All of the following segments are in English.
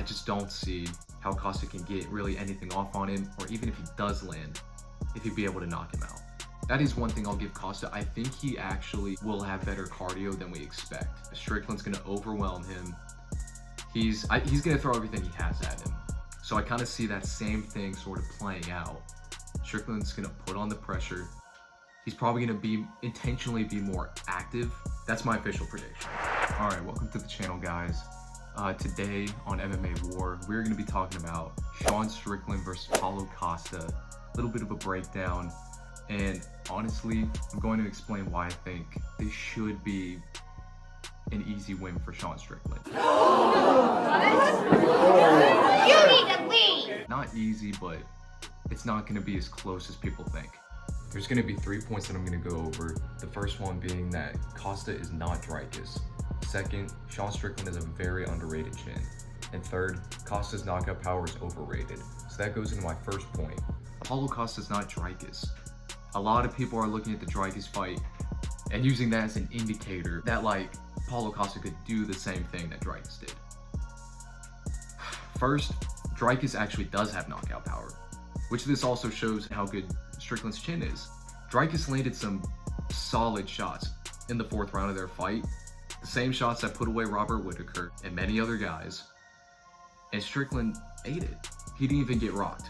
I just don't see how Costa can get really anything off on him, or even if he does land, if he'd be able to knock him out. That is one thing I'll give Costa. I think he actually will have better cardio than we expect. Strickland's gonna overwhelm him. He's gonna throw everything he has at him. So I kind of see that same thing sort of playing out. Strickland's gonna put on the pressure. He's probably gonna intentionally be more active. That's my official prediction. All right, welcome to the channel, guys. Today on MMA War, we're gonna be talking about Sean Strickland versus Paulo Costa. A little bit of a breakdown. And honestly, I'm going to explain why I think this should be an easy win for Sean Strickland. You need to leave! Not easy, but it's not going to be as close as people think. There's going to be 3 points that I'm going to go over. The first one being that Costa is not Dricus. Second, Sean Strickland is a very underrated chin. And third, Costa's knockout power is overrated. So that goes into my first point. Paulo Costa's not Dricus. A lot of people are looking at the Dricus fight and using that as an indicator that Paulo Costa could do the same thing that Dricus did. First, Dricus actually does have knockout power, which this also shows how good Strickland's chin is. Dricus landed some solid shots in the 4th round of their fight, the same shots that put away Robert Whittaker and many other guys, and Strickland ate it. He didn't even get rocked.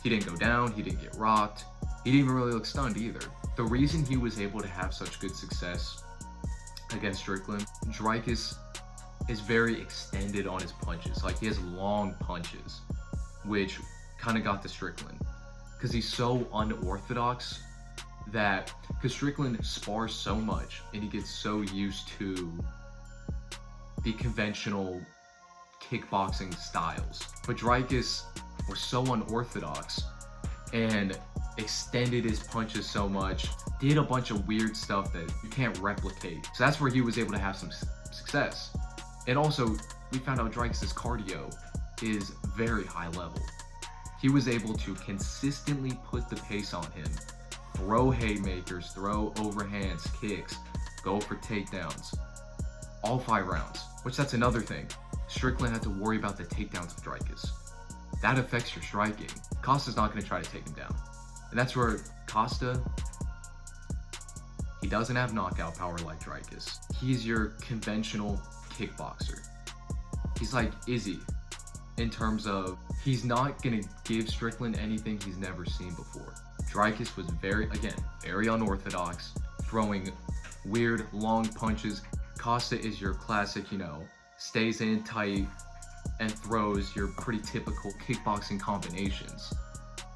He didn't go down, he didn't get rocked. He didn't even really look stunned either. The reason he was able to have such good success against Strickland, Dricus is very extended on his punches. He has long punches, which kind of got to Strickland. Because he's so unorthodox because Strickland spars so much and he gets so used to the conventional kickboxing styles. But Dricus was so unorthodox and extended his punches so much, did a bunch of weird stuff that you can't replicate. So that's where he was able to have some success. And also, we found out Dricus' cardio is very high level. He was able to consistently put the pace on him, throw haymakers, throw overhands, kicks, go for takedowns, all 5 rounds, which that's another thing. Strickland had to worry about the takedowns of Dricus. That affects your striking. Costa's not gonna try to take him down. And that's where Costa, he doesn't have knockout power like Dricus. He's your conventional kickboxer. He's like Izzy in terms of he's not gonna give Strickland anything he's never seen before. Dricus was very unorthodox, throwing weird long punches. Costa is your classic, stays in tight and throws your pretty typical kickboxing combinations,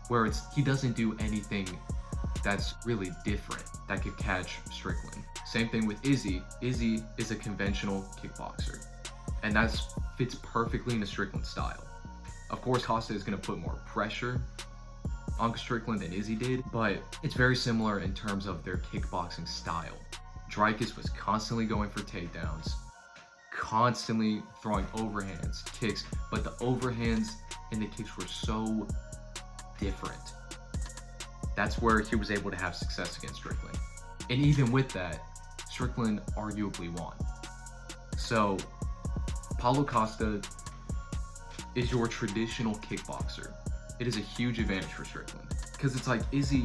where he doesn't do anything that's really different that could catch Strickland. Same thing with Izzy. Izzy is a conventional kickboxer, and that fits perfectly into Strickland's style. Of course, Costa is gonna put more pressure on Strickland than Izzy did, but it's very similar in terms of their kickboxing style. Dricus was constantly going for takedowns, constantly throwing overhands, kicks, but the overhands and the kicks were so different. That's where he was able to have success against Strickland. And even with that, Strickland arguably won. So Paulo Costa is your traditional kickboxer. It is a huge advantage for Strickland. Because it's like Izzy,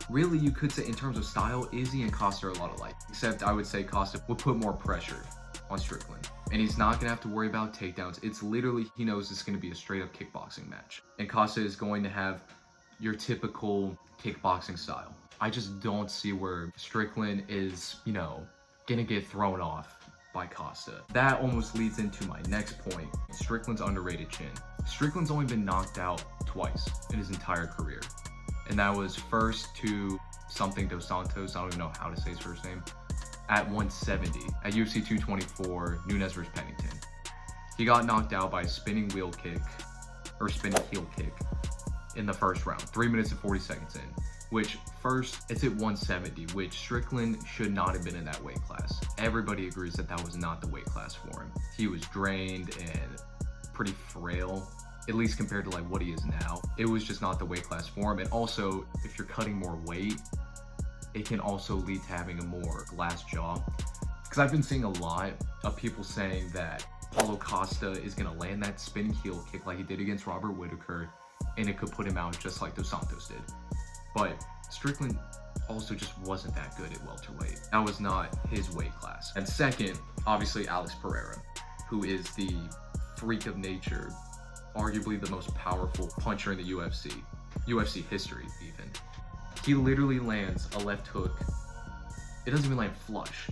really you could say in terms of style, Izzy and Costa are a lot alike. Except I would say Costa would put more pressure on Strickland. And he's not gonna have to worry about takedowns. It's literally, he knows it's gonna be a straight up kickboxing match. And Costa is going to have your typical kickboxing style. I just don't see where Strickland is, gonna get thrown off by Costa. That almost leads into my next point, Strickland's underrated chin. Strickland's only been knocked out twice in his entire career. And that was first to something Dos Santos, I don't even know how to say his first name, at 170 at UFC 224, Nunes versus Pennington. He got knocked out by a spinning heel kick in the first round, 3 minutes and 40 seconds in, which first it's at 170, which Strickland should not have been in that weight class. Everybody agrees that that was not the weight class for him. He was drained and pretty frail, at least compared to what he is now. It was just not the weight class for him. And also, if you're cutting more weight, it can also lead to having a more glass jaw. Because I've been seeing a lot of people saying that Paulo Costa is gonna land that spinning heel kick like he did against Robert Whittaker, and it could put him out just like Dos Santos did. But Strickland also just wasn't that good at welterweight. That was not his weight class. And second, obviously Alex Pereira, who is the freak of nature, arguably the most powerful puncher in the UFC history even. He literally lands a left hook. It doesn't even land flush.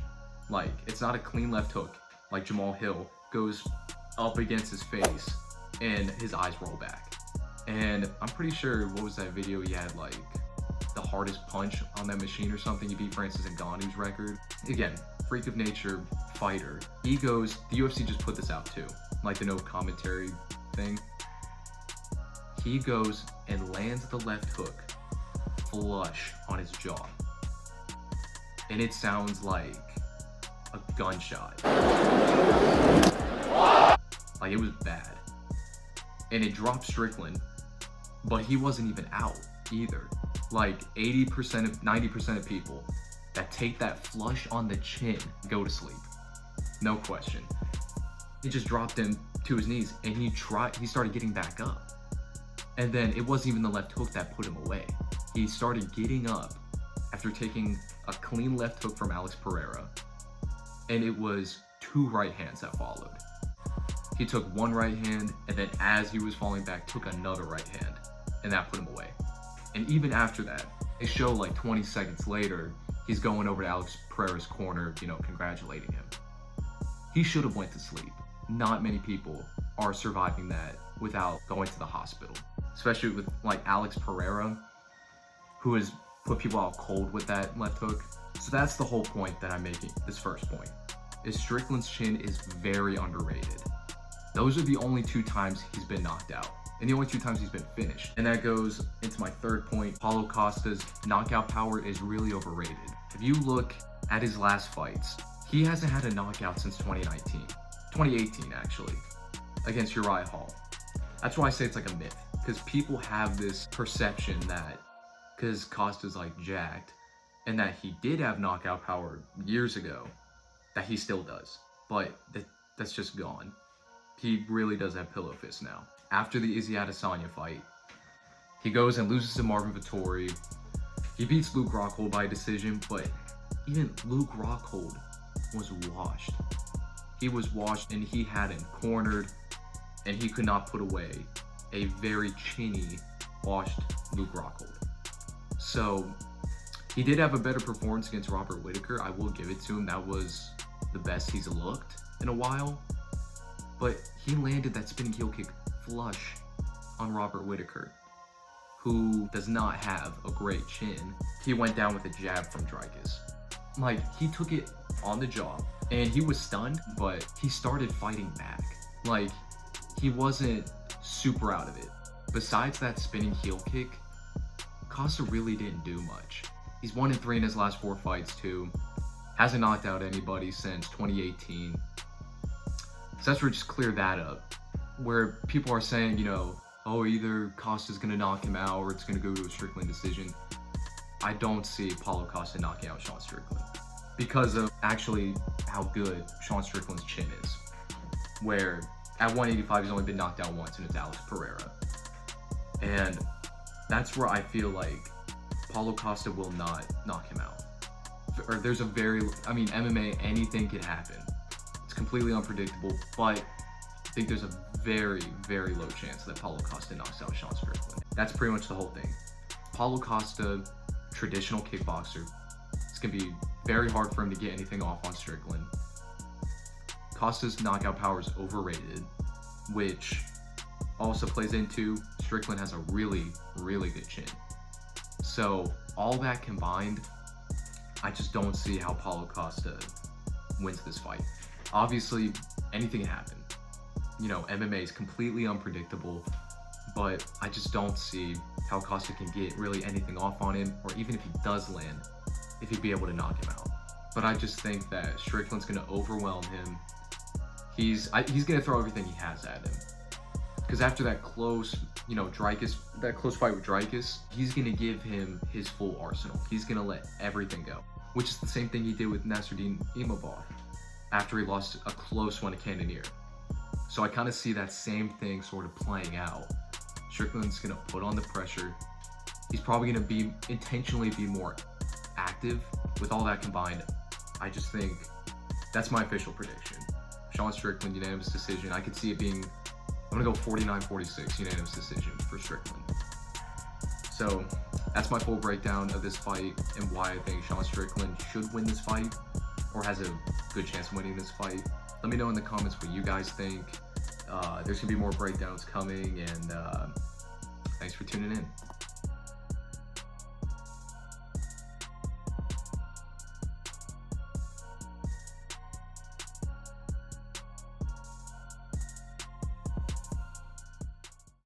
Like, it's not a clean left hook like Jamal Hill goes up against his face and his eyes roll back. And I'm pretty sure, what was that video, he had like the hardest punch on that machine or something. He beat Francis Ngannou's record. Again, freak of nature fighter. He goes, the UFC just put this out too, like the no commentary thing. He goes and lands the left hook flush on his jaw. And it sounds like a gunshot. Like, it was bad. And it dropped Strickland, but he wasn't even out either. Like 90% of people that take that flush on the chin go to sleep. No question. It just dropped him to his knees, and he started getting back up. And then it wasn't even the left hook that put him away. He started getting up after taking a clean left hook from Alex Pereira, and it was 2 right hands that followed. He took one right hand, and then as he was falling back, took another right hand, and that put him away. And even after that, they show like 20 seconds later, he's going over to Alex Pereira's corner, you know, congratulating him. He should have went to sleep. Not many people are surviving that without going to the hospital, especially with like Alex Pereira, who has put people out cold with that left hook. So that's the whole point that I'm making, this first point, is Strickland's chin is very underrated. Those are the only 2 times he's been knocked out, and the only 2 times he's been finished. And that goes into my third point. Paulo Costa's knockout power is really overrated. If you look at his last fights, he hasn't had a knockout since 2018 actually, against Uriah Hall. That's why I say it's like a myth, because people have this perception that because Costa's like jacked, and that he did have knockout power years ago, that he still does. But that's just gone. He really does have pillow fists now. After the Izzy Adesanya fight, he goes and loses to Marvin Vettori. He beats Luke Rockhold by decision, but even Luke Rockhold was washed. He was washed, and he had him cornered, and he could not put away a very chinny, washed Luke Rockhold. So he did have a better performance against Robert Whittaker. I will give it to him. That was the best he's looked in a while. But he landed that spinning heel kick flush on Robert Whittaker, who does not have a great chin. He went down with a jab from Dricus. Like, he took it on the jaw, and he was stunned, but he started fighting back. Like, he wasn't super out of it. Besides that spinning heel kick, Costa really didn't do much. He's 1-3 in his last 4 fights too. Hasn't knocked out anybody since 2018. So that's where just clear that up. Where people are saying, you know, oh, either Costa's gonna knock him out or it's gonna go to a Strickland decision. I don't see Paulo Costa knocking out Sean Strickland because of actually how good Sean Strickland's chin is. Where at 185 he's only been knocked out once, and it's Alex Pereira. And that's where I feel like Paulo Costa will not knock him out. Or there's a MMA, anything can happen. It's completely unpredictable, but I think there's a very, very low chance that Paulo Costa knocks out Sean Strickland. That's pretty much the whole thing. Paulo Costa, traditional kickboxer. It's gonna be very hard for him to get anything off on Strickland. Costa's knockout power is overrated, which also plays into Strickland has a really, really good chin. So all that combined, I just don't see how Paulo Costa wins this fight. Obviously, anything can happen. You know, MMA is completely unpredictable, but I just don't see how Costa can get really anything off on him, or even if he does land, if he'd be able to knock him out. But I just think that Strickland's gonna overwhelm him. He's gonna throw everything he has at him. Because after that close, you know, that close fight with Dricus, he's gonna give him his full arsenal. He's gonna let everything go, which is the same thing he did with Nasruddin Imavov after he lost a close one to Cannonier. So I kind of see that same thing sort of playing out. Strickland's gonna put on the pressure. He's probably gonna be intentionally be more active. With all that combined, I just think that's my official prediction. Sean Strickland, unanimous decision. I could see it being, I'm gonna go 49-46, unanimous decision for Strickland. So that's my full breakdown of this fight and why I think Sean Strickland should win this fight or has a good chance of winning this fight. Let me know in the comments what you guys think. There's gonna be more breakdowns coming, and thanks for tuning in.